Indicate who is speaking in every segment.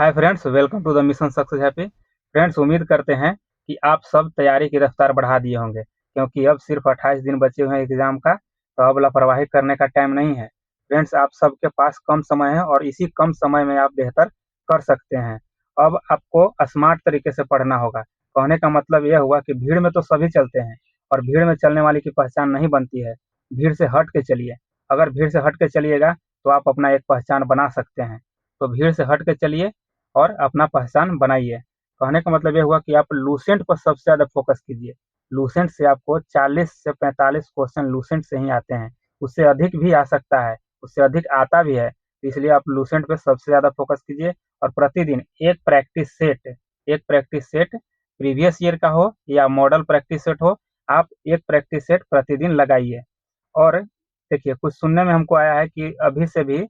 Speaker 1: Hi friends, welcome to the mission success happy. Friends, उम्मीद करते हैं कि आप सब तैयारी की रफ्तार बढ़ा दिए होंगे, क्योंकि अब सिर्फ 28 दिन बचे हुए हैं एग्जाम का। तो अब लापरवाही करने का टाइम नहीं है। फ्रेंड्स, आप सबके पास कम समय है और इसी कम समय में आप बेहतर कर सकते हैं। अब आपको स्मार्ट तरीके से पढ़ना होगा। कहने का मतलब यह हुआ कि भीड़ में तो सभी चलते हैं और भीड़ में चलने वाले की पहचान नहीं बनती है। भीड़ से हट के चलिए। अगर भीड़ से हट के चलिएगा तो आप अपना एक पहचान बना सकते हैं। तो भीड़ से हट के चलिए और अपना पहचान बनाइए। कहने का मतलब ये हुआ कि आप लूसेंट पर सबसे ज़्यादा फोकस कीजिए। लूसेंट से आपको 40 से 45 क्वेश्चन लूसेंट से ही आते हैं। उससे अधिक भी आ सकता है, उससे अधिक आता भी है। तो इसलिए आप लूसेंट पे सबसे ज़्यादा फोकस कीजिए और प्रतिदिन एक प्रैक्टिस सेट प्रीवियस ईयर का हो या मॉडल प्रैक्टिस सेट हो, आप एक प्रैक्टिस सेट प्रतिदिन लगाइए। और देखिए, कुछ सुनने में हमको आया है कि अभी से भी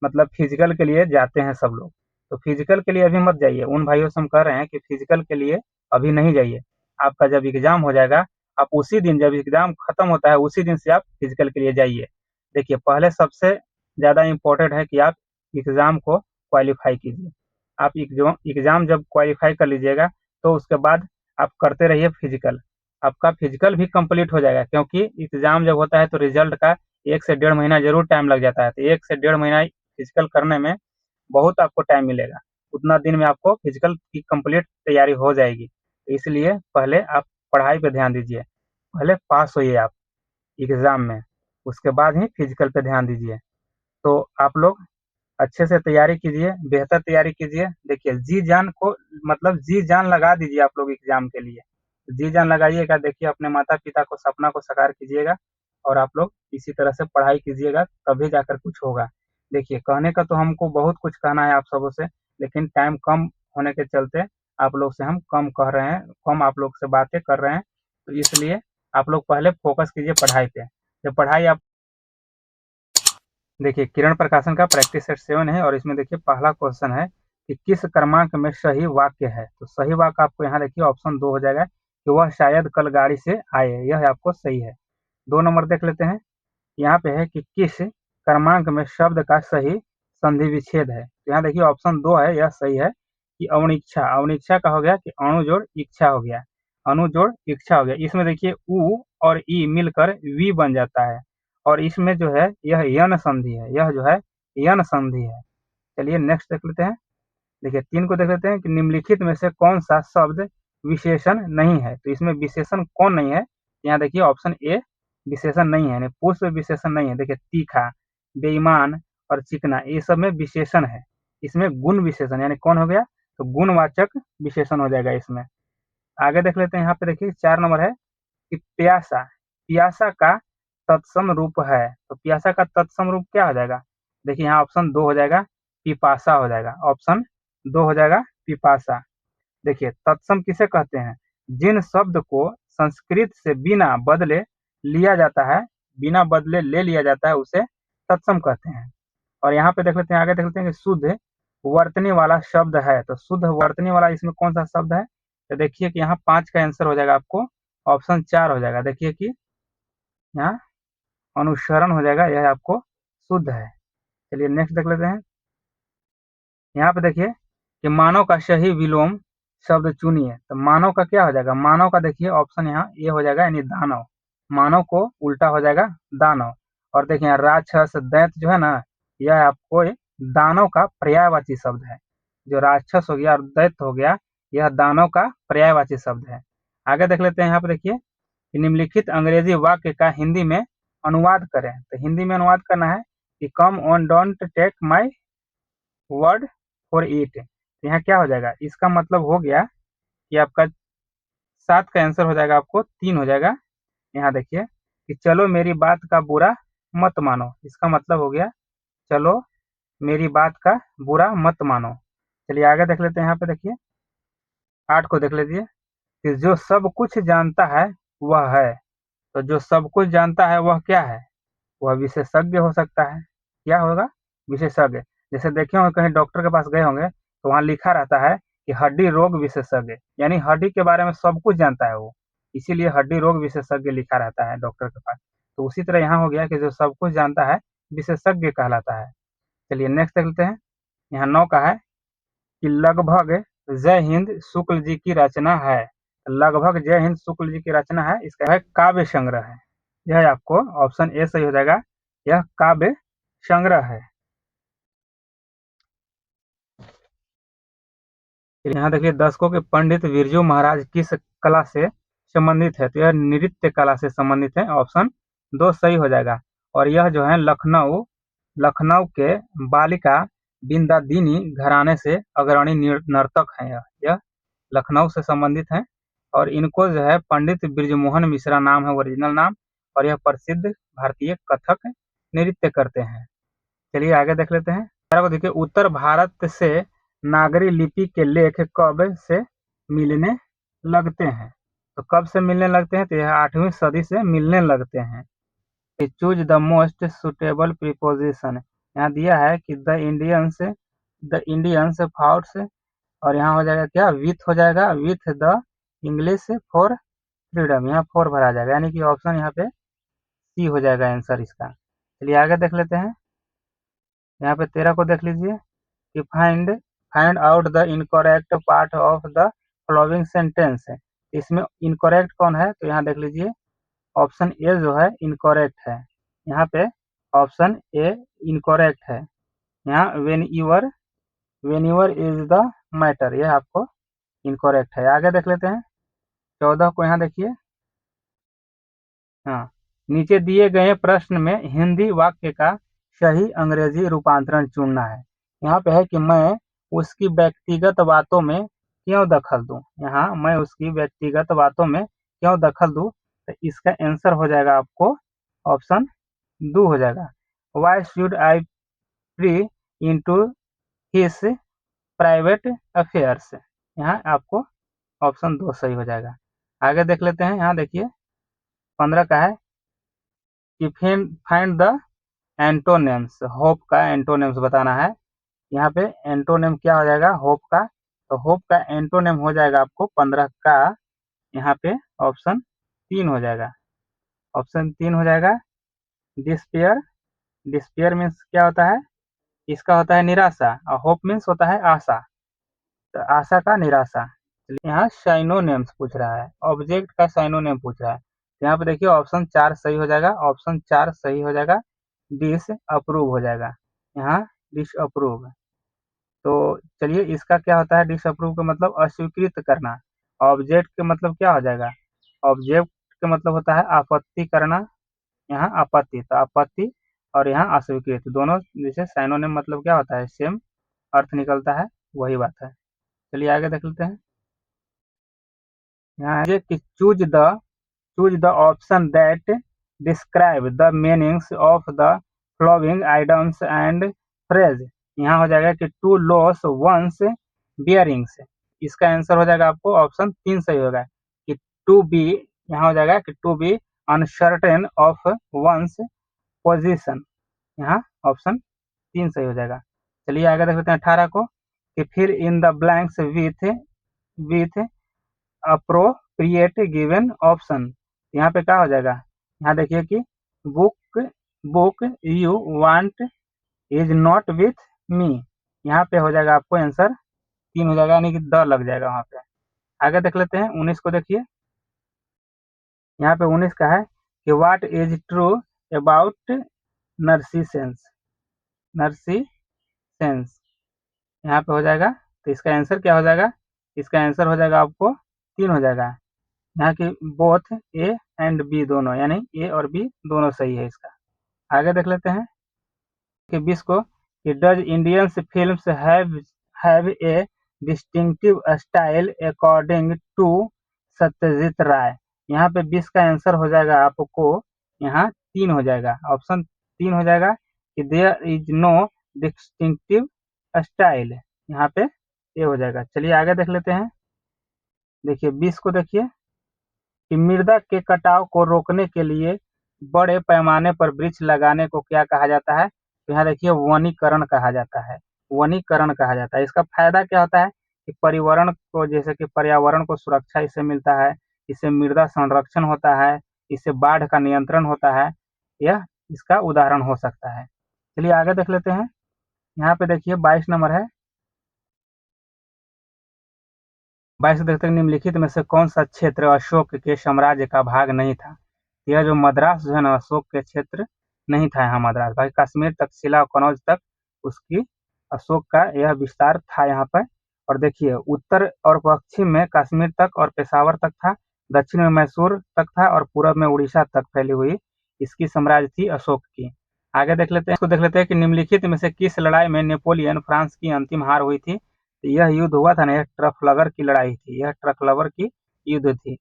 Speaker 1: मतलब फिजिकल के लिए जाते हैं सब लोग। तो फिजिकल के लिए अभी मत जाइए। उन भाइयों से हम कह रहे हैं कि फिजिकल के लिए अभी नहीं जाइए। आपका जब एग्जाम हो जाएगा, आप उसी दिन, जब एग्जाम खत्म होता है उसी दिन से आप फिजिकल के लिए जाइए। देखिए, पहले सबसे ज़्यादा इम्पोर्टेंट है कि आप एग्जाम को क्वालिफाई कीजिए। आप एग्जाम जब क्वालिफाई कर लीजिएगा तो उसके बाद आप करते रहिए फिजिकल। आपका फिजिकल भी कंप्लीट हो जाएगा, क्योंकि एग्जाम जब होता है तो रिजल्ट का 1 से 1.5 महीना जरूर टाइम लग जाता है। तो 1 से 1.5 महीना फिजिकल करने में बहुत आपको टाइम मिलेगा। उतना दिन में आपको फिजिकल की कंप्लीट तैयारी हो जाएगी। तो इसलिए पहले आप पढ़ाई पे ध्यान दीजिए। पहले पास होइए आप एग्जाम में, उसके बाद ही फिजिकल पे ध्यान दीजिए। तो आप लोग अच्छे से तैयारी कीजिए, बेहतर तैयारी कीजिए। देखिए, जी जान को मतलब जी जान लगा दीजिए आप लोग एग्जाम के लिए। जी जान लगाइएगा। देखिए, अपने माता पिता को सपना को साकार कीजिएगा और आप लोग इसी तरह से पढ़ाई कीजिएगा, तभी जाकर कुछ होगा। देखिए, कहने का तो हमको बहुत कुछ कहना है आप सबों से, लेकिन टाइम कम होने के चलते आप लोग से हम कम कह रहे हैं, कम आप लोग से बातें कर रहे हैं। तो इसलिए आप लोग पहले फोकस कीजिए पढ़ाई पे। जब पढ़ाई आप देखिए, किरण प्रकाशन का प्रैक्टिस सेट 7 है और इसमें देखिए पहला क्वेश्चन है कि किस क्रमांक में सही वाक्य है। तो सही वाक्य आपको यहाँ देखिए ऑप्शन 2 हो जाएगा कि वह शायद कल गाड़ी से आए, यह आपको सही है। 2 नंबर देख लेते हैं। यहाँ पे है कि किस क्रमांक में शब्द का सही संधि विच्छेद है। तो यहाँ देखिए ऑप्शन 2 है, यह सही है कि अवनिच्छा। अवनिच्छा का हो गया कि अणु जोड़ इच्छा हो गया, अणु जोड़ इच्छा हो गया। इसमें देखिए उ और ई मिलकर वी बन जाता है और इसमें जो है यह यन संधि है, यह जो है यन संधि है। चलिए नेक्स्ट देख लेते हैं। देखिए 3 को देख लेते हैं कि निम्नलिखित में से कौन सा शब्द विशेषण नहीं है। तो इसमें विशेषण कौन नहीं है। यहाँ देखिए ऑप्शन ए विशेषण नहीं है, यानी पुष्प विशेषण नहीं है। देखिए, तीखा, बेईमान और चिकना, ये सब में विशेषण है। इसमें गुण विशेषण यानी कौन हो गया, तो गुणवाचक विशेषण हो जाएगा इसमें। आगे देख लेते हैं। यहाँ पे देखिए 4 नंबर है कि प्यासा। प्यासा का तत्सम रूप है। तो प्यासा का तत्सम रूप क्या हो जाएगा। देखिए, यहाँ ऑप्शन 2 हो जाएगा, पिपासा हो जाएगा। ऑप्शन 2 हो जाएगा पिपासा। देखिए, तत्सम किसे कहते हैं, जिन शब्द को संस्कृत से बिना बदले लिया जाता है, बिना बदले ले लिया जाता है, उसे तत्सम कहते हैं। और यहाँ पे देख लेते हैं, आगे देख लेते हैं कि शुद्ध वर्तनी वाला शब्द है। तो शुद्ध वर्तनी वाला इसमें कौन सा शब्द है। तो देखिए कि यहाँ 5 का आंसर हो जाएगा आपको, ऑप्शन 4 हो जाएगा। देखिए कि यहाँ अनुसरण हो जाएगा, यह आपको शुद्ध है। चलिए नेक्स्ट देख लेते हैं। यहाँ पे देखिए कि मानव का सही विलोम शब्द चुनिए। तो मानव का क्या हो जाएगा, मानव का देखिए ऑप्शन यहाँ ये हो जाएगा, यानी दानव। मानव को उल्टा हो जाएगा दानव। और देखिए यहाँ राक्षस दैत्य जो है ना, यह आपको दानव का पर्यायवाची शब्द है। जो राक्षस हो गया और दैत्य हो गया, यह दानव का पर्यायवाची शब्द है। आगे देख लेते हैं। यहाँ पे देखिए कि निम्नलिखित अंग्रेजी वाक्य का हिंदी में अनुवाद करें। तो हिंदी में अनुवाद करना है कि come on don't take my word for it. यहाँ क्या हो जाएगा, इसका मतलब हो गया कि आपका 7 का आंसर हो जाएगा, आपको 3 हो जाएगा। यहाँ देखिए कि चलो मेरी बात का बुरा मत मानो, इसका मतलब हो गया चलो मेरी बात का बुरा मत मानो। चलिए आगे देख लेते हैं। यहाँ पे देखिए 8 को देख लीजिए कि जो सब कुछ जानता है वह है। तो जो सब कुछ जानता है वह क्या है, वह विशेषज्ञ हो सकता है। क्या होगा, विशेषज्ञ। जैसे देखे होंगे कहीं डॉक्टर के पास गए होंगे तो वहाँ लिखा रहता है कि हड्डी रोग विशेषज्ञ, यानी हड्डी के बारे में सब कुछ जानता है वो, इसीलिए हड्डी रोग विशेषज्ञ लिखा रहता है डॉक्टर के पास। तो उसी तरह यहाँ हो गया कि जो सब कुछ जानता है विशेषज्ञ कहलाता है। चलिए नेक्स्ट देख लेते हैं। यहाँ 9 का है कि लगभग जय हिंद शुक्ल जी की रचना है। लगभग जय हिंद शुक्ल जी की रचना है, इसका है काव्य संग्रह है। यह आपको ऑप्शन ए सही हो जाएगा, यह काव्य संग्रह है। यहाँ देखिए दर्शकों के पंडित बिरजू महाराज किस कला से संबंधित है, तो यह नृत्य कला से संबंधित है, ऑप्शन 2 सही हो जाएगा। और यह जो है लखनऊ लखनऊ के बालिका बिंदादिनी घराने से अग्रणी नर्तक हैं। यह लखनऊ से संबंधित हैं और इनको जो है पंडित बिरजूमोहन मिश्रा नाम है ओरिजिनल नाम, और यह प्रसिद्ध भारतीय कथक नृत्य करते हैं। चलिए आगे देख लेते हैं। को देखिए उत्तर भारत से नागरी लिपि के लेख कब से मिलने लगते हैं, तो कब से मिलने लगते हैं, तो यह 8वीं सदी से मिलने लगते हैं। Choose the most suitable preposition, यहाँ दिया है कि द इंडियंस फाउट्स, और यहाँ हो जाएगा क्या, विथ हो जाएगा, with the English for freedom, यहाँ फोर भरा जाएगा, यानी कि ऑप्शन यहाँ पे सी हो जाएगा आंसर इसका। चलिए आगे देख लेते हैं। यहाँ पे 13 को देख लीजिए कि find out the incorrect part of the following sentence. इसमें इनकरेक्ट कौन है, तो यहाँ देख लीजिए ऑप्शन ए जो है इनकरेक्ट है। यहाँ पे ऑप्शन ए इनकरेक्ट है। यहाँ when your is the matter, यह आपको इनकरेक्ट है। आगे देख लेते हैं 14 को, यहाँ देखिए। हाँ, नीचे दिए गए प्रश्न में हिंदी वाक्य का सही अंग्रेजी रूपांतरण चुनना है। यहाँ पे है कि मैं उसकी व्यक्तिगत बातों में क्यों दखल दूं, यहाँ मैं उसकी व्यक्तिगत बातों में क्यों दखल दूं, तो इसका आंसर हो जाएगा आपको ऑप्शन 2 हो जाएगा। Why should I pre into his private affairs, यहाँ आपको ऑप्शन 2 सही हो जाएगा। आगे देख लेते हैं। यहाँ देखिए 15 का है कि फाइंड द एंटोनिम्स, होप का एंटोनिम्स बताना है। यहाँ पे एंटोनिम क्या हो जाएगा, होप का, तो होप का एंटोनिम हो जाएगा आपको 15 का यहाँ पे ऑप्शन 3 हो जाएगा। ऑप्शन 3 हो जाएगा डिस्पेयर। डिस्पेयर मीन्स क्या होता है, इसका होता है निराशा, और होप मीन्स होता है आशा, तो आशा का निराशा। यहाँ साइनोनिम्स पूछ रहा है, ऑब्जेक्ट का साइनोनिम पूछ रहा है। यहाँ पे देखिए ऑप्शन 4 सही हो जाएगा, ऑप्शन 4 सही हो जाएगा, डिस अप्रूव हो जाएगा। यहाँ डिस अप्रूव, तो चलिए इसका क्या होता है, डिस अप्रूव का मतलब अस्वीकृत करना। ऑब्जेक्ट के मतलब क्या हो जाएगा, ऑब्जेक्ट के मतलब होता है आपत्ति करना, यहाँ आपत्ति, तो आपत्ति और यहाँ अस्वीकृत, दोनों जैसे साइनोनिम मतलब क्या होता है, सेम अर्थ निकलता है, वही बात है। चलिए आगे देख लेते हैं। यहाँ है कि choose the option that describe the meanings of the following items and phrase. यहाँ हो जाएगा कि टू लॉस वंस बियरिंग्स, इसका आंसर हो जाएगा आपको ऑप्शन 3 सही होगा कि टू बी, यहाँ हो जाएगा कि to be uncertain of one's position, यहाँ ऑप्शन 3 सही हो जाएगा। चलिए आगे देख लेते हैं 18 को कि फिर in the blanks with appropriate given option. यहाँ पे क्या हो जाएगा, यहाँ देखिए कि book book you want is not with me, यहाँ पे हो जाएगा आपको आंसर 3 हो जाएगा, यानी कि द लग जाएगा वहाँ पे। आगे देख लेते हैं 19 को देखिए। यहाँ पे 19 का है कि व्हाट इज ट्रू अबाउट नर्सिसेंस। नर्सिसेंस यहाँ पे हो जाएगा, तो इसका आंसर क्या हो जाएगा, इसका आंसर हो जाएगा आपको 3 हो जाएगा। यहाँ की बोथ ए एंड बी दोनों, यानी ए और बी दोनों सही है इसका। आगे देख लेते हैं कि 20 को कि does Indians films have a distinctive style according to Satyajit Ray. यहाँ पे 20 का आंसर हो जाएगा आपको यहाँ 3 हो जाएगा, ऑप्शन 3 हो जाएगा कि there is no distinctive style, यहाँ पे ए हो जाएगा। चलिए आगे देख लेते हैं। देखिए 20 को देखिए कि मृदा के कटाव को रोकने के लिए बड़े पैमाने पर वृक्ष लगाने को क्या कहा जाता है, तो यहाँ देखिए वनीकरण कहा जाता है। वनीकरण कहा जाता है। इसका फायदा क्या होता है कि पर्यावरण को, जैसे कि पर्यावरण को सुरक्षा इससे मिलता है, इससे मृदा संरक्षण होता है, इससे बाढ़ का नियंत्रण होता है, यह इसका उदाहरण हो सकता है। चलिए आगे देख लेते हैं। यहाँ पे देखिए 22 नंबर है 22 देखते हैं निम्नलिखित में से कौन सा क्षेत्र अशोक के साम्राज्य का भाग नहीं था। यह जो मद्रास जो है ना अशोक के क्षेत्र नहीं था। यहाँ मद्रास भाई कश्मीर तक शिला और कनौज तक उसकी अशोक का यह विस्तार था यहाँ पर। और देखिए उत्तर और पश्चिम में कश्मीर तक और पेशावर तक था, दक्षिण में मैसूर तक था और पूर्व में उड़ीसा तक फैली हुई इसकी साम्राज्य थी अशोक की। आगे देख लेते हैं, इसको देख लेते हैं कि निम्नलिखित में से किस लड़ाई में नेपोलियन फ्रांस की अंतिम हार हुई थी। तो यह युद्ध हुआ था ना, यह ट्रफलगर की लड़ाई थी, यह ट्रफलगर की युद्ध थी।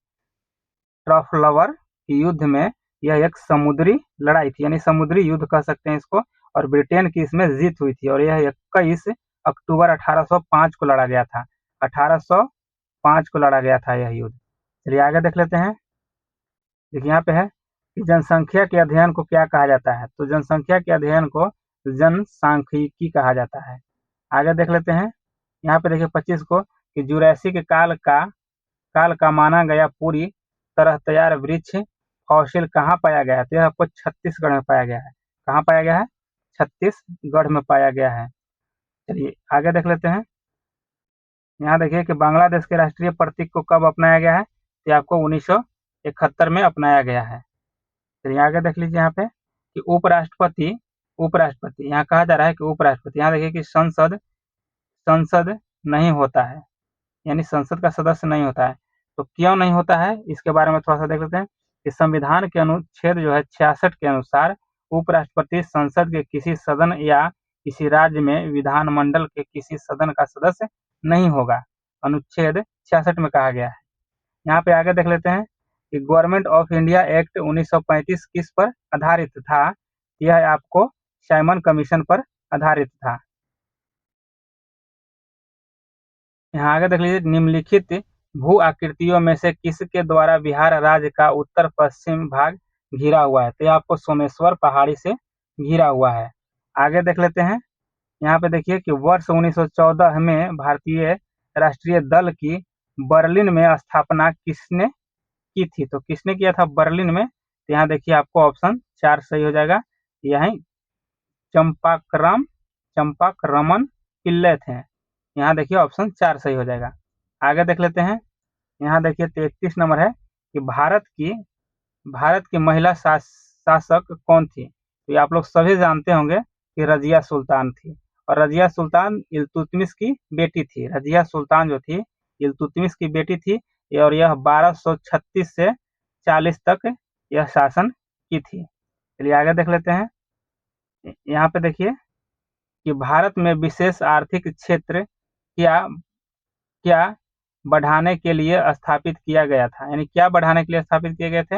Speaker 1: ट्रफलवर की युद्ध में यह एक समुद्री लड़ाई थी, यानी समुद्री युद्ध कह सकते हैं इसको। और ब्रिटेन की इसमें जीत हुई थी और यह 21 अक्टूबर 1805 को लड़ा गया था। 1805 को लड़ा गया था यह युद्ध। चलिए आगे देख लेते हैं। देखिए यहाँ पे है कि जनसंख्या के अध्ययन को क्या कहा जाता है। तो जनसंख्या के अध्ययन को जनसांख्यिकी कहा जाता है। आगे देख लेते हैं। यहाँ पे देखिए 25 को कि जुरैसिक काल का माना गया पूरी तरह तैयार वृक्ष फॉसिल कहाँ पाया गया है। तो यह आपको छत्तीसगढ़ में पाया गया है। कहाँ पाया गया है? छत्तीसगढ़ में पाया गया है। चलिए आगे देख लेते हैं। यहाँ देखिए कि बांग्लादेश के राष्ट्रीय प्रतीक को कब अपनाया गया है। तो आपको 1971 में अपनाया गया है। चलिए आगे देख लीजिए यहाँ पे कि उपराष्ट्रपति यहाँ कहा जा रहा है कि उपराष्ट्रपति, यहाँ देखिए कि संसद संसद नहीं होता है, यानी संसद का सदस्य नहीं होता है। तो क्यों नहीं होता है इसके बारे में थोड़ा सा देख लेते हैं कि संविधान के अनुच्छेद जो है 66 के अनुसार उपराष्ट्रपति संसद के किसी सदन या किसी राज्य में विधानमंडल के किसी सदन का सदस्य नहीं होगा। अनुच्छेद 66 में कहा गया है। यहाँ पे आगे देख लेते हैं कि गवर्नमेंट ऑफ इंडिया एक्ट 1935 किस पर आधारित था। यह आपको साइमन कमीशन पर आधारित था। यहाँ आगे देख लीजिए निम्नलिखित भू आकृतियों में से किसके द्वारा बिहार राज्य का उत्तर पश्चिम भाग घिरा हुआ है। तो यह आपको सोमेश्वर पहाड़ी से घिरा हुआ है। आगे देख लेते हैं। यहाँ पे देखिए कि वर्ष 1914 में भारतीय राष्ट्रीय दल की बर्लिन में स्थापना किसने की थी। तो किसने किया था बर्लिन में। तो यहाँ देखिए आपको ऑप्शन 4 सही हो जाएगा। यही चंपाकरमन पिल्लै थे। यहाँ देखिए ऑप्शन 4 सही हो जाएगा। आगे देख लेते हैं। यहाँ देखिए 33 नंबर है कि भारत की महिला शासक कौन थी। तो ये आप लोग सभी जानते होंगे कि रजिया सुल्तान थी। और रजिया सुल्तान इल्तुतमिश की बेटी थी। रजिया सुल्तान जो थी इल्तुतमिश की बेटी थी और यह 1236 से 40 तक यह शासन की थी। चलिए आगे देख लेते हैं। यहाँ पे देखिए कि भारत में विशेष आर्थिक क्षेत्र क्या क्या बढ़ाने के लिए स्थापित किया गया था, यानी क्या बढ़ाने के लिए स्थापित किए गए थे।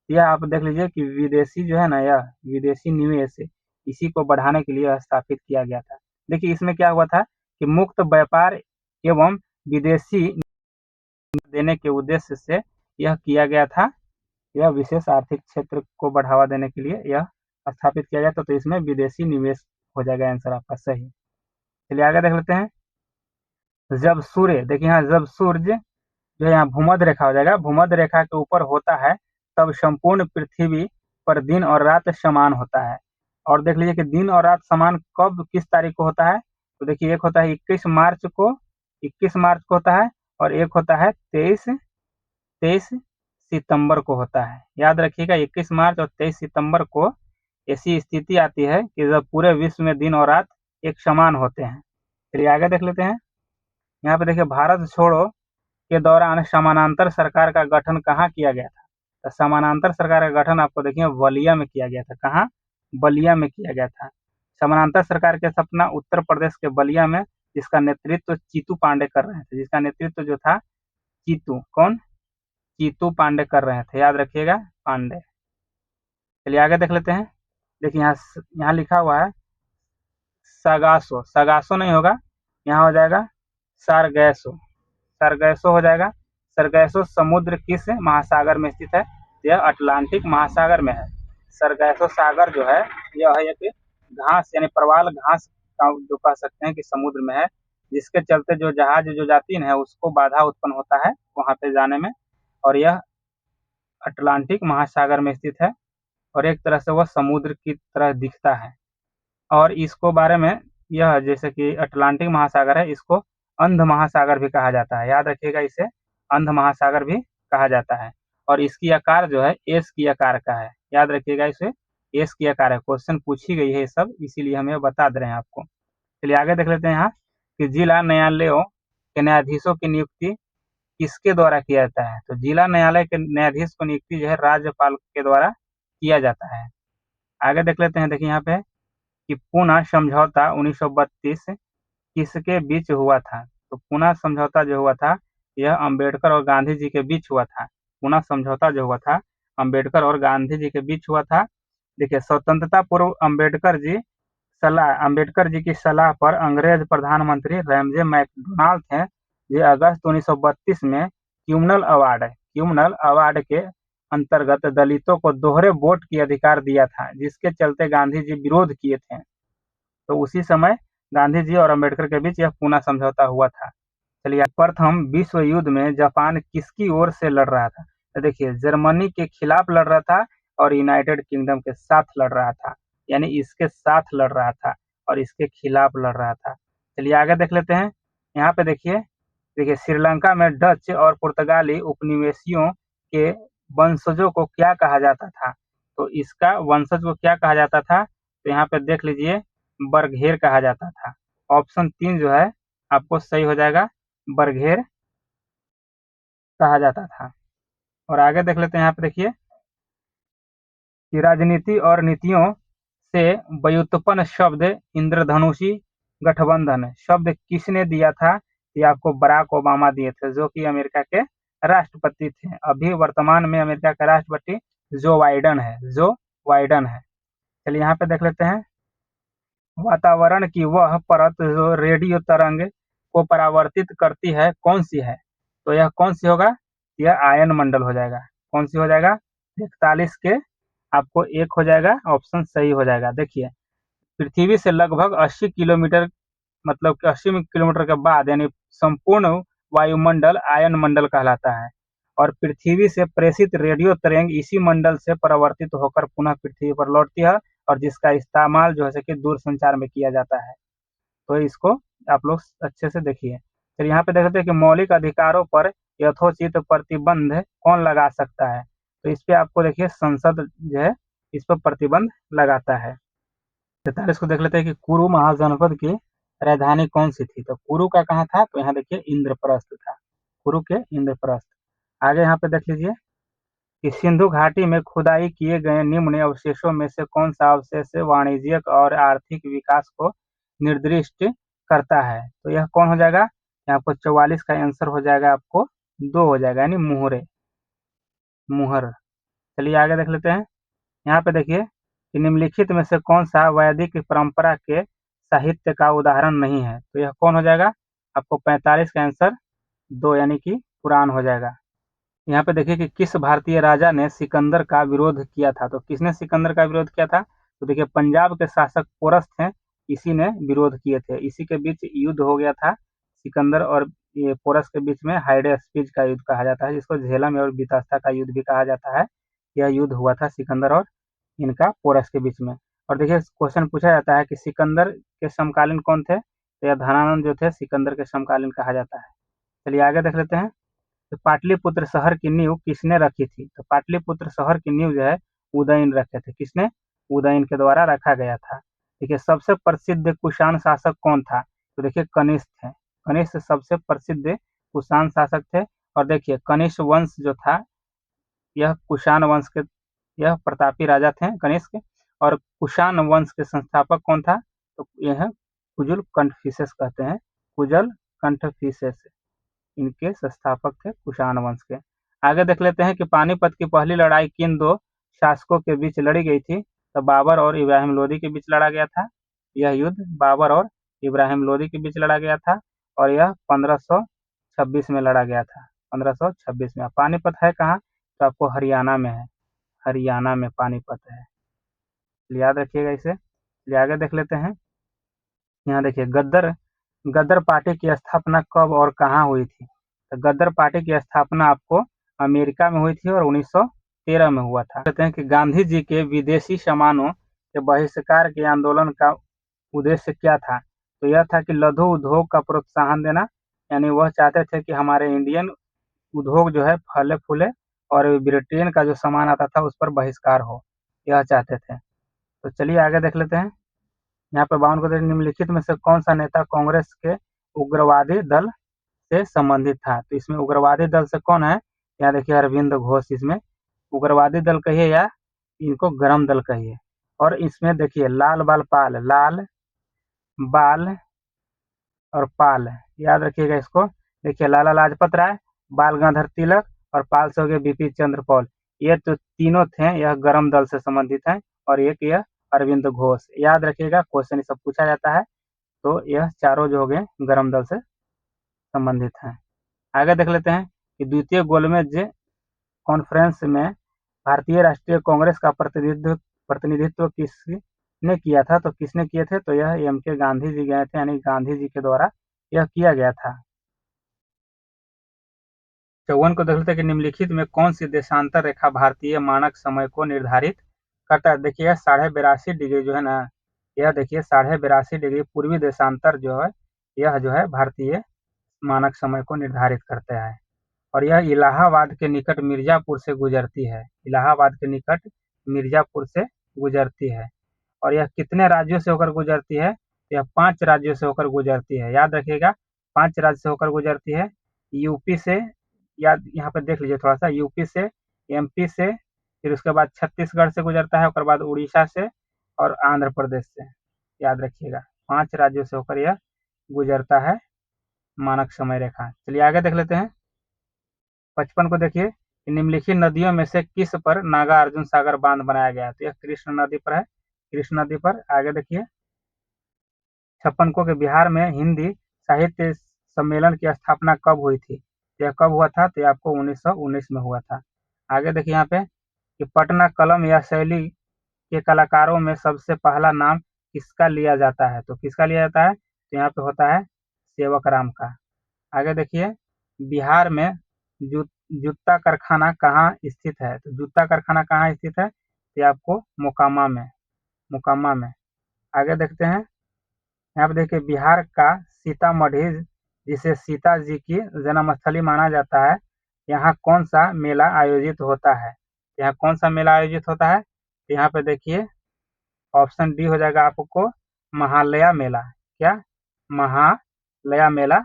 Speaker 1: यह आप देख लीजिए कि विदेशी जो है ना, यह विदेशी निवेश इसी को बढ़ाने के लिए स्थापित किया गया था। देखिए इसमें क्या हुआ था कि मुक्त व्यापार एवं विदेशी देने के उद्देश्य से यह किया गया था। यह विशेष आर्थिक क्षेत्र को बढ़ावा देने के लिए यह स्थापित किया गया था। तो इसमें विदेशी निवेश हो जाएगा आंसर आपका सही। चलिए आगे देख लेते हैं। जब सूर्य, देखिए यहाँ जब सूर्य जो है यहाँ भूमध्य रेखा हो जाएगा, भूमध्य रेखा के ऊपर होता है तब संपूर्ण पृथ्वी पर दिन और रात समान होता है। और देख लीजिए कि दिन और रात समान कब किस तारीख को होता है। तो देखिए एक होता है 21 मार्च को होता है और एक होता है 23 सितंबर को होता है। याद रखिएगा 21 मार्च और 23 सितंबर को ऐसी स्थिति आती है कि जब पूरे विश्व में दिन और रात एक समान होते हैं। चलिए आगे देख लेते हैं। यहाँ पे देखिए भारत छोड़ो के दौरान समानांतर सरकार का गठन कहाँ किया गया था। तो समानांतर सरकार का गठन आपको देखिए बलिया में किया गया था। कहाँ? बलिया में किया गया था। समानांतर सरकार की स्थापना उत्तर प्रदेश के बलिया में, जिसका नेतृत्व चीतू पांडे कर रहे थे। जिसका नेतृत्व जो था चीतू, कौन? चीतू पांडे कर रहे थे, याद रखिएगा पांडे। चलिए आगे देख लेते हैं। देखिए यहाँ लिखा हुआ है सगासो, सगासो नहीं होगा, यहाँ हो जाएगा सारगैसो, सरगैसो हो जाएगा। सरगैसो समुद्र किस महासागर में स्थित है। यह अटलांटिक महासागर में है। सरगैसो सागर जो है यह एक घास यानी प्रवाल घास का जो कह सकते हैं कि समुद्र में है, जिसके चलते जो जहाज जो जाती है उसको बाधा उत्पन्न होता है वहां पे जाने में। और यह अटलांटिक महासागर में स्थित है और एक तरह से वह समुद्र की तरह दिखता है। और इसको बारे में यह जैसे कि अटलांटिक महासागर है, इसको अंध महासागर भी कहा जाता है। याद रखिएगा, इसे अंध महासागर भी कहा जाता है। और इसकी आकार जो है एस की आकार का है। याद रखिएगा, इसे एस की आकार है। क्वेश्चन पूछी गई है ये सब, इसीलिए हम ये बता दे रहे हैं आपको। चलिए आगे देख लेते हैं यहाँ कि जिला न्यायालयों के न्यायाधीशों की नियुक्ति किसके द्वारा किया जाता है। तो जिला न्यायालय के न्यायाधीश को नियुक्ति जो है राज्यपाल के द्वारा किया जाता है। आगे देख लेते हैं, देखिए यहाँ पे कि पूना समझौता 1932 किसके बीच हुआ था। तो पूना समझौता जो हुआ था यह अंबेडकर और गांधी जी के बीच हुआ था। पूना समझौता जो हुआ था अंबेडकर और गांधी जी के बीच हुआ था। देखिए, स्वतंत्रता पूर्व अंबेडकर जी की सलाह पर अंग्रेज प्रधानमंत्री रैमजे मैकडोनाल्ड थे, जो अगस्त 1932 में क्यूमनल अवार्ड के अंतर्गत दलितों को दोहरे वोट की अधिकार दिया था, जिसके चलते गांधी जी विरोध किए थे। तो उसी समय गांधी जी और अम्बेडकर के बीच यह पूना समझौता हुआ था। चलिए, प्रथम विश्व युद्ध में जापान किसकी ओर से लड़ रहा था। तो देखिए, जर्मनी के खिलाफ लड़ रहा था और यूनाइटेड किंगडम के साथ लड़ रहा था, यानी इसके साथ लड़ रहा था और इसके खिलाफ लड़ रहा था। चलिए आगे देख लेते हैं। यहाँ पे देखिए देखिए श्रीलंका में डच और पुर्तगाली उपनिवेशियों के वंशजों को क्या कहा जाता था। तो इसका वंशज को क्या कहा जाता था, तो यहाँ पे देख लीजिए बरघेर कहा जाता था। ऑप्शन 3 जो है आपको सही हो जाएगा, बरघेर कहा जाता था। और आगे देख लेते हैं, यहाँ पे देखिए कि राजनीति और नीतियों से व्युत्पन्न शब्द इंद्रधनुषी गठबंधन शब्द किसने दिया था। ये आपको बराक ओबामा दिए थे, जो कि अमेरिका के राष्ट्रपति थे। अभी वर्तमान में अमेरिका का राष्ट्रपति जो बाइडन है। चलिए यहाँ पे देख लेते हैं, वातावरण की वह परत जो रेडियो तरंग को परावर्तित करती है कौन सी है। तो यह कौन सी होगा, यह आयन मंडल हो जाएगा। कौन सी हो जाएगा, 41 के आपको 1 हो जाएगा, ऑप्शन सही हो जाएगा। देखिए, पृथ्वी से लगभग 80 किलोमीटर, मतलब कि 80 किलोमीटर के बाद यानी संपूर्ण वायुमंडल आयन मंडल कहलाता है। और पृथ्वी से प्रेषित रेडियो तरंग इसी मंडल से परावर्तित होकर पुनः पृथ्वी पर लौटती है, और जिसका इस्तेमाल जो है कि दूरसंचार में किया जाता है। तो इसको आप लोग अच्छे से देखिए। फिर यहाँ पे देखते हैं कि मौलिक अधिकारों पर यथोचित प्रतिबंध कौन लगा सकता है। तो इस पे आपको देखिए संसद जो है इस पर प्रतिबंध लगाता है। 43 को देख लेते हैं कि कुरु महाजनपद की राजधानी कौन सी थी। तो कुरु का कहाँ था, तो यहाँ देखिए इंद्रप्रस्थ था, कुरु के इंद्रप्रस्थ। आगे यहाँ पे देख लीजिए कि सिंधु घाटी में खुदाई किए गए निम्न अवशेषों में से कौन सा अवशेष वाणिज्यिक और आर्थिक विकास को निर्दिष्ट करता है। तो यह कौन हो जाएगा, यहाँ पर 44 का आंसर हो जाएगा, आपको 2 हो जाएगा, यानी मुहर। चलिए आगे देख लेते हैं। यहाँ पे देखिए कि निम्नलिखित में से कौन सा वैदिक परंपरा के साहित्य का उदाहरण नहीं है। तो यह कौन हो जाएगा, आपको 45 का आंसर 2 यानी कि पुराण हो जाएगा। यहाँ पे देखिए कि किस भारतीय राजा ने सिकंदर का विरोध किया था। तो किसने सिकंदर का विरोध किया था, तो देखिए पंजाब के शासक पोरस थे, इसी ने विरोध किए थे। इसी के बीच युद्ध हो गया था, सिकंदर और ये पोरस के बीच में हाइडेस्पिज का युद्ध कहा जाता है, जिसको झेलम और बीतस्ता का युद्ध भी कहा जाता है। यह युद्ध हुआ था सिकंदर और इनका पोरस के बीच में। और देखिए क्वेश्चन पूछा जाता है कि सिकंदर के समकालीन कौन थे। तो यह धनानंद जो थे सिकंदर के समकालीन कहा जाता है। चलिए आगे देख लेते हैं। तो पाटलिपुत्र शहर की नींव किसने रखी थी। तो पाटलिपुत्र शहर की नींव जो है उदयन रखे थे। किसने, उदयन के द्वारा रखा गया था। देखिए सबसे प्रसिद्ध कुषाण शासक कौन था। तो देखिए कनिष्क थे, कनिष्क सबसे प्रसिद्ध कुषाण शासक थे। और देखिए कनिष्क वंश जो था यह कुषाण वंश के, यह प्रतापी राजा थे कनिष्क। और कुषाण वंश के संस्थापक कौन था, तो यह कुजुल कंठफिसेस कहते हैं, कुजल कंठफिसेस इनके संस्थापक थे कुषाण वंश के। आगे देख लेते हैं कि पानीपत की पहली लड़ाई किन दो शासकों के बीच लड़ी गई थी। तो बाबर और इब्राहिम लोदी के बीच लड़ा गया था। यह युद्ध बाबर और इब्राहिम लोदी के बीच लड़ा गया था, और यह 1526 में लड़ा गया था। 1526 में। पानीपत है कहाँ, तो आपको हरियाणा में है, हरियाणा में पानीपत है, याद रखिएगा इसे। आगे देख लेते हैं। यहाँ देखिए गद्दर गदर पार्टी की स्थापना कब और कहाँ हुई थी। तो गदर पार्टी की स्थापना आपको अमेरिका में हुई थी और 1913 में हुआ था। कहते हैं कि गांधी जी के विदेशी सामानों के बहिष्कार के आंदोलन का उद्देश्य क्या था। तो यह था कि लघु उद्योग का प्रोत्साहन देना, यानी वह चाहते थे कि हमारे इंडियन उद्योग जो है फले फूले और ब्रिटेन का जो सामान आता था उस पर बहिष्कार हो, यह चाहते थे। तो चलिए आगे देख लेते हैं। यहाँ पे 52 को निम्नलिखित में से कौन सा नेता कांग्रेस के उग्रवादी दल से संबंधित था? तो इसमें उग्रवादी दल से कौन है? यहाँ देखिए अरविंद घोष। इसमें उग्रवादी दल कहिए या इनको गरम दल कहिए। और इसमें देखिए लाल बाल पाल, लाल बाल और पाल, याद रखिएगा इसको। देखिए लाला लाजपत राय, बाल गंगाधर तिलक और पाल से हो गए बीपी चंद्र पॉल। ये तो तीनों थे, यह गरम दल से संबंधित हैं। और एक यह अरविंद घोष, याद रखिएगा, क्वेश्चन सब पूछा जाता है। तो यह चारों जो हो गए गरम दल से संबंधित हैं। आगे देख लेते हैं कि द्वितीय गोलमेज कॉन्फ्रेंस में भारतीय राष्ट्रीय कांग्रेस का प्रतिनिधित्व किसने किया था? तो किसने किए थे? तो यह एम के गांधी जी गए थे, यानी गांधी जी के द्वारा यह किया गया था। 54 को देख लेते हैं कि निम्नलिखित में कौन सी देशांतर रेखा भारतीय मानक समय को निर्धारित करता है? देखिए 82.5 डिग्री जो है ना, यह देखिए 82.5 डिग्री पूर्वी देशांतर जो है, यह जो है भारतीय मानक समय को निर्धारित करता है। और यह इलाहाबाद के निकट मिर्जापुर से गुजरती है। इलाहाबाद के निकट मिर्जापुर से गुजरती है। और यह कितने राज्यों से होकर गुजरती है? यह 5 राज्यों से होकर गुजरती है, याद रखिएगा। 5 राज्य से होकर गुजरती है। यूपी से, याद यहाँ पर देख लीजिए थोड़ा सा, यूपी से, एमपी से, फिर उसके बाद छत्तीसगढ़ से गुजरता है, उसके बाद उड़ीसा से और आंध्र प्रदेश से, याद रखिएगा। 5 राज्यों से होकर यह गुजरता है मानक समय रेखा। चलिए आगे देख लेते हैं। 55 को देखिए, निम्नलिखित नदियों में से किस पर नागा अर्जुन सागर बांध बनाया गया? तो यह कृष्ण नदी पर है, कृष्ण नदी पर। आगे देखिए 56 को कि बिहार में हिंदी साहित्य सम्मेलन की स्थापना कब हुई थी? यह कब हुआ था? तो आपको 1919 में हुआ था। आगे देखिए यहाँ पे कि पटना कलम या शैली के कलाकारों में सबसे पहला नाम किसका लिया जाता है? तो किसका लिया जाता है? तो यहाँ पे होता है सेवक राम का। आगे देखिए बिहार में जूता कारखाना कहाँ स्थित है? तो जूता कारखाना कहाँ स्थित है? ये आपको मोकामा में, मोकामा में। आगे देखते हैं, यहाँ पे देखिए बिहार का सीतामढ़ी, जिसे सीता जी की जन्मस्थली माना जाता है, यहाँ कौन सा मेला आयोजित होता है? यहाँ कौन सा मेला आयोजित होता है? तो यहाँ पे देखिए ऑप्शन डी हो जाएगा आपको, महालया मेला। क्या? महालया मेला,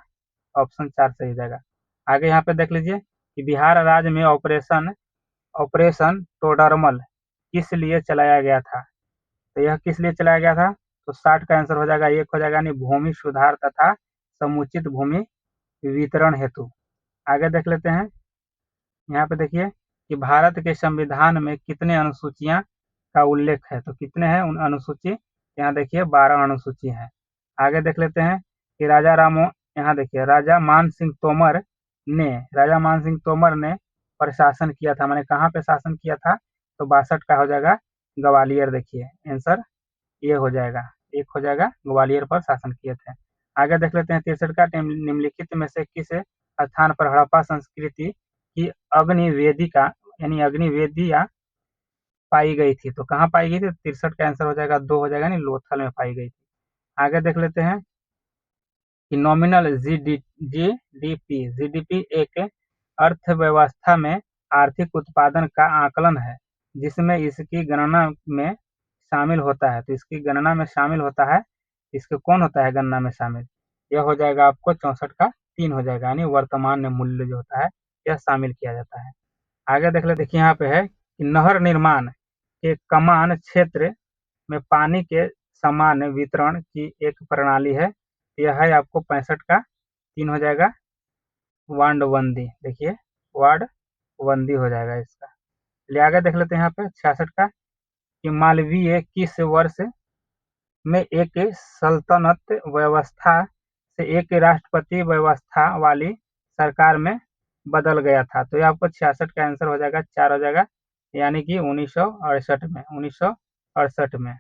Speaker 1: ऑप्शन 4 सही हो जाएगा। आगे यहाँ पे देख लीजिए कि बिहार राज्य में ऑपरेशन ऑपरेशन टोडरमल किस लिए चलाया गया था? तो यह किस लिए चलाया गया था? तो 60 का आंसर हो जाएगा, एक हो जाएगा, यानी भूमि सुधार तथा समुचित भूमि वितरण हेतु। आगे देख लेते हैं। यहाँ पे देखिए कि भारत के संविधान में कितने अनुसूचियां का उल्लेख है? तो कितने हैं उन अनुसूची? यहाँ देखिए 12 अनुसूची है। आगे देख लेते हैं कि यहाँ देखिए राजा मान सिंह तोमर ने प्रशासन किया था, मैंने कहाँ पे शासन किया था? तो 62 का हो जाएगा ग्वालियर। देखिए आंसर ये हो जाएगा, एक हो जाएगा, ग्वालियर पर शासन किए थे। आगे देख लेते हैं 63 का, निम्नलिखित में से किस स्थान पर हड़प्पा संस्कृति की अग्निवेदिका यानी अग्निवेदिया पाई गई थी? तो कहाँ पाई गई थी? 63 का आंसर हो जाएगा, 2 हो जाएगा, नहीं लोथल में पाई गई थी। आगे देख लेते हैं कि नॉमिनल जीडीपी एक अर्थव्यवस्था में आर्थिक उत्पादन का आकलन है जिसमें इसकी गणना में शामिल होता है। तो इसकी गणना में शामिल होता है, इसके कौन होता है गणना में शामिल? यह हो जाएगा आपको 64 का 3 हो जाएगा, यानी वर्तमान मूल्य जो होता है यह शामिल किया जाता है। आगे देख ले, देखिए यहाँ पे है कि नहर निर्माण के कमान क्षेत्र में पानी के समान वितरण की एक प्रणाली है। यह है आपको 65 का 3 हो जाएगा, वार्डबंदी। देखिए वार्डबंदी हो जाएगा इसका। चलिए आगे देख लेते हैं यहाँ पे 66 का कि मालवीय किस वर्ष में एक सल्तनत व्यवस्था से एक राष्ट्रपति व्यवस्था वाली सरकार में बदल गया था? तो ये आपको 66 का आंसर हो जाएगा, 4 हो जाएगा, यानी कि 1968 में, 1968 में।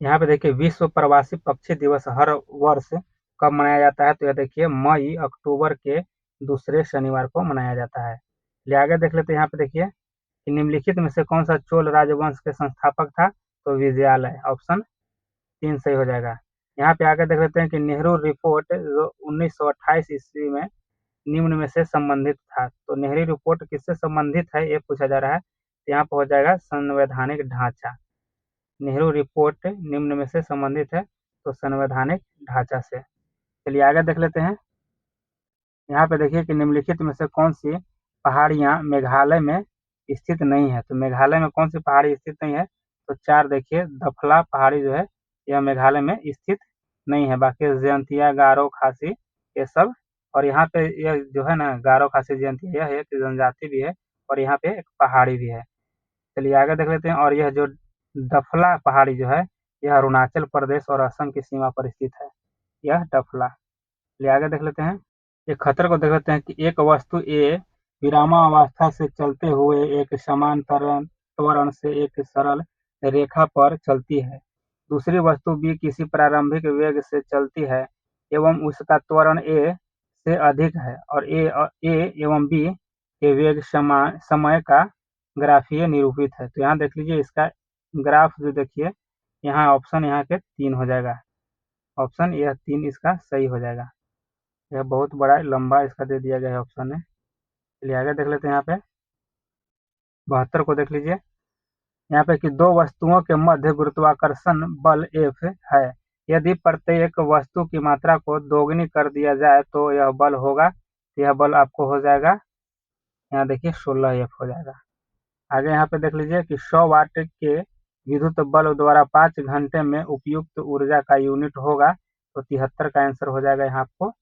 Speaker 1: यहाँ पे देखिए विश्व प्रवासी पक्षी दिवस हर वर्ष कब मनाया जाता है? तो यह देखिए मई अक्टूबर के दूसरे शनिवार को मनाया जाता है। ले आगे देख लेते हैं। यहाँ पे देखिए कि निम्नलिखित में से कौन सा चोल राजवंश के संस्थापक था? तो विजयालय, ऑप्शन 3 सही हो जाएगा। यहाँ पे आगे देख लेते हैं कि नेहरू रिपोर्ट जो 1928 ईस्वी में निम्न में से संबंधित था। तो नेहरू रिपोर्ट किससे संबंधित है ये पूछा जा रहा है। तो यहाँ पर हो जाएगा संवैधानिक ढांचा। नेहरू रिपोर्ट निम्न में से संबंधित है तो संवैधानिक ढांचा से। चलिए आगे देख लेते हैं। यहाँ पे देखिए कि निम्नलिखित में से कौन सी पहाड़ियाँ मेघालय में स्थित नहीं है। तो मेघालय में कौन सी पहाड़ी स्थित नहीं है। तो चार देखिए, दफला पहाड़ी जो है यह मेघालय में स्थित नहीं है। बाकी जयंतिया, गारो, खासी ये सब। और यहाँ पे यह जो है ना गारो, खासी, जयंतिया यह एक जनजाति भी है और यहाँ पे एक पहाड़ी भी है। चलिए आगे देख लेते हैं। और यह जो डफला पहाड़ी जो है यह अरुणाचल प्रदेश और असम की सीमा पर स्थित है। यह डफला। चलिए आगे देख लेते हैं। एक खतर को देख लेते हैं कि एक वस्तु ए विरामावस्था से चलते हुए एक समांतर त्वरण से एक सरल रेखा पर चलती है। दूसरी वस्तु बी किसी प्रारंभिक वेग से चलती है एवं उसका त्वरण ए से अधिक है और ए एवं बी के वेग समय का ग्राफीय निरूपित है। तो यहाँ देख लीजिए इसका ग्राफ जो देखिए, यहाँ ऑप्शन यहाँ के 3 हो जाएगा। ऑप्शन यह 3 इसका सही हो जाएगा। यह बहुत बड़ा लंबा इसका दे दिया गया है ऑप्शन में। चलिए आगे देख लेते हैं। यहाँ पे 72 को देख लीजिए। यहाँ पे कि दो वस्तुओं के मध्य गुरुत्वाकर्षण बल F है। यदि प्रत्येक वस्तु की मात्रा को दोगुनी कर दिया जाए तो यह बल होगा। यह बल आपको हो जाएगा, यहाँ देखिए 16F हो जाएगा। आगे यहाँ पे देख लीजिए कि 100 वाट के विद्युत बल्ब द्वारा 5 घंटे में उपयुक्त ऊर्जा का यूनिट होगा। तो 73 का आंसर हो जाएगा यहाँ आपको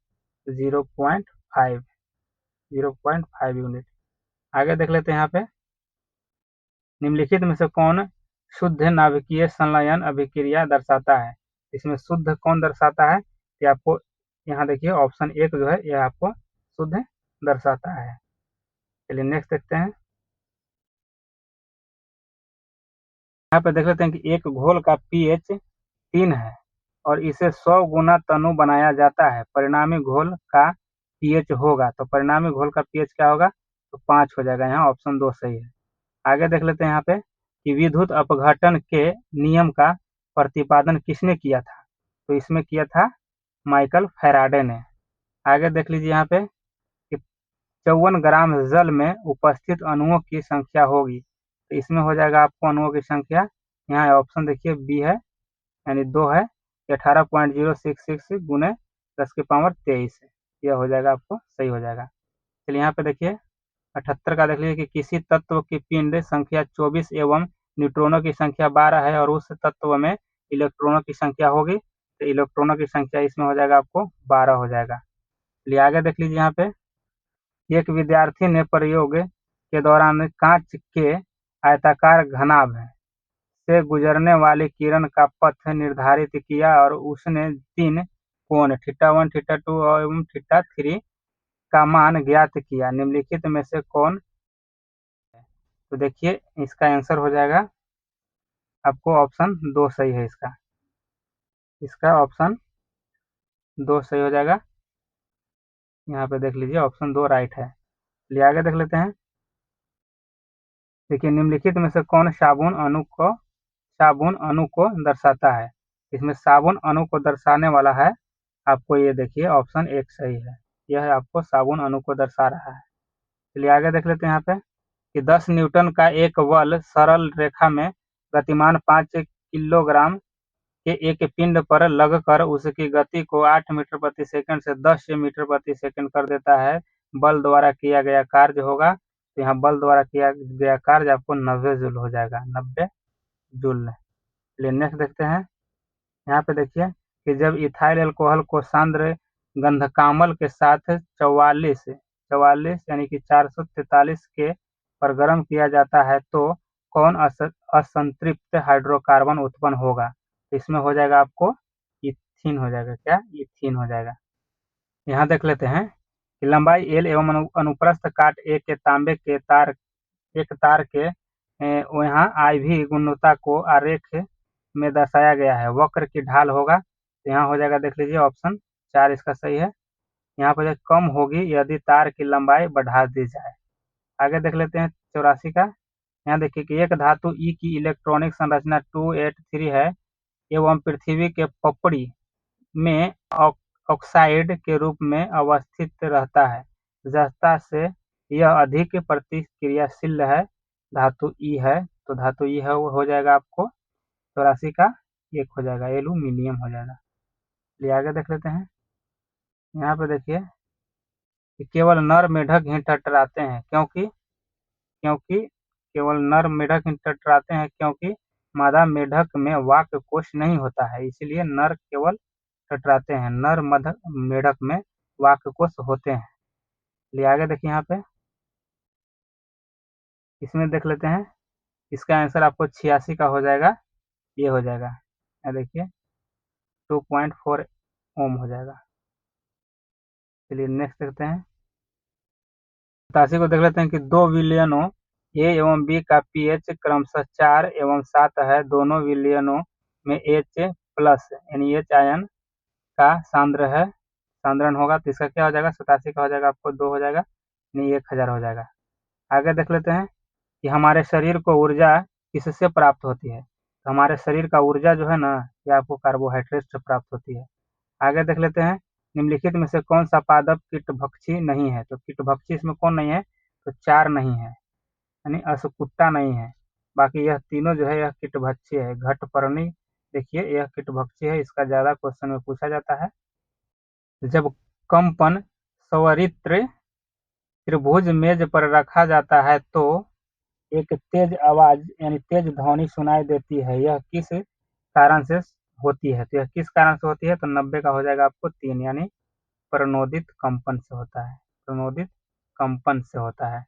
Speaker 1: 0.5 यूनिट। आगे देख लेते हैं। यहाँ पे निम्नलिखित में से कौन शुद्ध नाभिकीय संलयन अभिक्रिया दर्शाता है। इसमें शुद्ध कौन दर्शाता है, ये आपको यहाँ देखिए ऑप्शन 1 जो है यह आपको शुद्ध दर्शाता है। चलिए नेक्स्ट देखते हैं। यहाँ पे देख लेते हैं कि एक घोल का pH 3 है और इसे 100 गुना तनु बनाया जाता है। परिणामी घोल का pH होगा। तो परिणामी घोल का pH क्या होगा, तो 5 हो जाएगा। यहाँ ऑप्शन 2 सही है। आगे देख लेते हैं यहाँ पे कि विद्युत अपघटन के नियम का प्रतिपादन किसने किया था। तो इसमें किया था माइकल फैराडे ने। आगे देख लीजिए यहाँ पे कि 54 ग्राम जल में उपस्थित अणुओं की संख्या होगी। तो इसमें हो जाएगा आपको अणुओं की संख्या, यहाँ ऑप्शन देखिए बी है यानी 2 है। 18.066 गुने 10⁻23 यह हो जाएगा, आपको सही हो जाएगा। चलिए यहाँ पे देखिए 78 का देख लीजिए कि किसी तत्व की पिंड संख्या 24 एवं न्यूट्रॉनों की संख्या 12 है और उस तत्व में इलेक्ट्रॉनों की संख्या होगी। तो इलेक्ट्रॉनों की संख्या इसमें हो जाएगा आपको 12 हो जाएगा। चलिए आगे देख लीजिए। यहाँ पे एक विद्यार्थी ने प्रयोग के दौरान कांच के आयताकार घनाभ से गुजरने वाली किरण का पथ निर्धारित किया और उसने 3 कोण θ1, θ2 एवं θ3 का मान ज्ञात किया। निम्नलिखित में से कौन। तो देखिए इसका आंसर हो जाएगा आपको ऑप्शन 2 सही है। इसका ऑप्शन 2 सही हो जाएगा। यहाँ पे देख लीजिए ऑप्शन 2 राइट है। चलिए आगे देख लेते हैं। देखिए निम्नलिखित में से कौन साबुन अणु को दर्शाता है। इसमें साबुन अणु को दर्शाने वाला है आपको, ये देखिए ऑप्शन 1 सही है। यह आपको साबुन अणु को दर्शा रहा है। चलिए आगे देख लेते हैं। यहाँ पे कि 10 न्यूटन का एक बल सरल रेखा में गतिमान 5 किलोग्राम के एक पिंड पर लगकर उसकी गति को 8 मीटर प्रति सेकंड से 10 मीटर प्रति सेकंड कर देता है। बल द्वारा किया गया कार्य होगा। तो यहाँ बल द्वारा किया गया कार्य आपको 90 जूल हो जाएगा, 90 जूल। चलिए नेक्स्ट देखते हैं। यहाँ पे देखिए कि जब इथाइल अल्कोहल को सांद्र गंधकाम्ल के साथ 44 यानी कि 443 के पर गर्म किया जाता है तो कौन असंतृप्त हाइड्रोकार्बन उत्पन्न होगा। इसमें हो जाएगा आपको इथीन हो जाएगा। क्या, इथीन हो जाएगा। यहाँ देख लेते हैं कि लंबाई एल एवं अनुप्रस्थ काट ए के तांबे के तार एक तार के यहाँ आई भी गुणवत्ता को आरेख में दर्शाया गया है। वक्र की ढाल होगा। तो यहाँ हो जाएगा देख लीजिए ऑप्शन 4 इसका सही है। यहाँ पर कम होगी यदि तार की लंबाई बढ़ा दी जाए। आगे देख लेते हैं 84 का। यहाँ देखिए कि एक धातु ई की इलेक्ट्रॉनिक संरचना 283 है एवं पृथ्वी के पपड़ी में ऑक्साइड के रूप में अवस्थित रहता है। जस्ता से यह अधिक प्रतिक्रियाशील है। धातु ई है, तो धातु ई है वो हो जाएगा आपको 84 का 1 हो जाएगा, एल्यूमिनियम हो जाएगा। चलिए आगे देख लेते हैं। यहाँ पे देखिए कि केवल नर मेढक ही टटराते हैं, क्योंकि क्योंकि केवल नर मेढक ही टटराते हैं क्योंकि मादा मेढक में वाक कोश नहीं होता है, इसलिए नर केवल टटराते हैं, नर मेढक में वाक कोश होते हैं। चलिए आगे देखिए यहाँ पे, इसमें देख लेते हैं। इसका आंसर आपको 86 का हो जाएगा, ये हो जाएगा, ये देखिए 2.4 ओम हो जाएगा। चलिए नेक्स्ट देखते हैं। 87 को देख लेते हैं कि 2 विलयनों ए एवं बी का पीएच क्रमशः 4 एवं 7 है। दोनों विलयनों में एच प्लस यानी एच आयन का सांद्रण होगा, तो इसका क्या हो जाएगा, 87 का हो जाएगा आपको 2 हो जाएगा, यानी 1000 हो जाएगा। आगे देख लेते हैं कि हमारे शरीर को ऊर्जा किससे प्राप्त होती है। तो हमारे शरीर का ऊर्जा जो है ना, ये आपको कार्बोहाइड्रेट से प्राप्त होती है। आगे देख लेते हैं, निम्नलिखित में से कौन सा पादप कीटभक्षी नहीं है। तो कीटभक्षी इसमें कौन नहीं है, तो 4 नहीं है, यानी असकुट्टा नहीं है। बाकी यह तीनों जो है यह कीटभक्षी है। घटपर्णी देखिए यह कीटभक्षी है, इसका ज्यादा क्वेश्चन में पूछा जाता है। जब कंपन संवरित्र त्रिभुज मेज पर रखा जाता है तो एक तेज आवाज यानी तेज ध्वनि सुनाई देती है, यह किस कारण से होती है। तो यह किस कारण से होती है, तो 90 का हो जाएगा आपको 3, यानी प्रणोदित कंपन से होता है, प्रणोदित कंपन से होता है।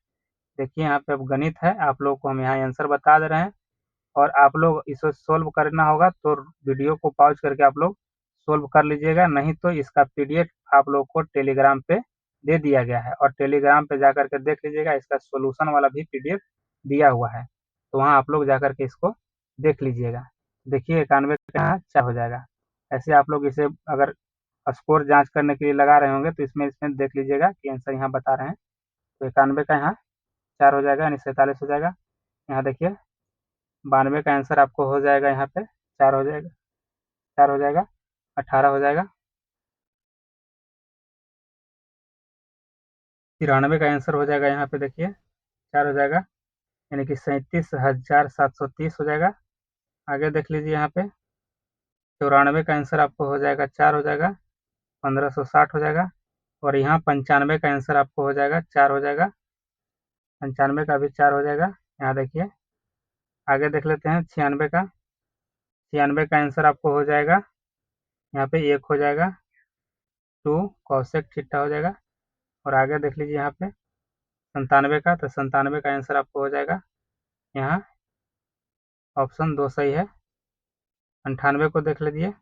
Speaker 1: देखिए यहाँ पे अब गणित है, आप लोगों को हम यहाँ आंसर बता दे रहे हैं और आप लोग इसे सोल्व करना होगा, तो वीडियो को पॉज करके आप लोग सोल्व कर लीजिएगा, नहीं तो इसका पीडीएफ आप लोग को टेलीग्राम पे दे दिया गया है और टेलीग्राम पे जाकर के देख लीजिएगा, इसका सोल्यूशन वाला भी पीडीएफ दिया हुआ है, तो वहाँ आप लोग जाकर के इसको देख लीजिएगा। देखिए 91 का यहाँ 4 हो जाएगा। ऐसे आप लोग इसे अगर स्कोर जांच करने के लिए लगा रहे होंगे तो इसमें देख लीजिएगा कि आंसर यहाँ बता रहे हैं। तो 91 का यहाँ 4 हो जाएगा, यानी 47 हो जाएगा। यहाँ देखिए 92 का आंसर आपको हो जाएगा, यहाँ पे 4 हो जाएगा, 4 हो जाएगा, 18 हो जाएगा। 93 का आंसर हो जाएगा, यहाँ पे देखिए 4 हो जाएगा, यानी कि 37,730 हो जाएगा। आगे देख लीजिए यहाँ पे 94 का आंसर आपको हो जाएगा, 4 हो जाएगा, 1560 हो जाएगा। और यहाँ 95 का आंसर आपको हो जाएगा, 4 हो जाएगा, 95 का भी 4 हो जाएगा। यहाँ देखिए आगे देख लेते हैं 96 का, 96 का आंसर आपको हो जाएगा, यहाँ पे 1 हो जाएगा, 2 कौशिक थीटा हो जाएगा। और आगे देख लीजिए यहाँ पे 97 का, तो 97 का आंसर आपको हो जाएगा, यहाँ ऑप्शन 2 सही है। 98 को देख लीजिए,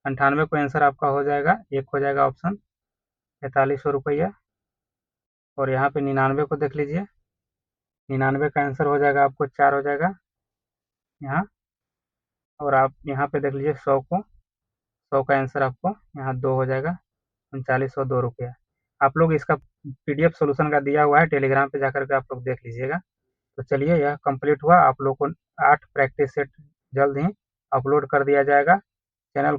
Speaker 1: 98 को आंसर आपका हो जाएगा, 1 हो जाएगा ऑप्शन 4500 रुपया। और यहाँ पे 99 को देख लीजिए, 99 का आंसर हो जाएगा आपको 4 हो जाएगा यहाँ। और आप यहाँ पे देख लीजिए 100 का आंसर आपको यहाँ 2 हो जाएगा, 3902 रुपया। आप लोग इसका पीडीएफ सोल्यूशन का दिया हुआ है, टेलीग्राम पे जाकर के आप लोग देख लीजिएगा। तो चलिए यह कंप्लीट हुआ, आप लोग को 8 प्रैक्टिस सेट जल्द ही अपलोड कर दिया जाएगा। चैनल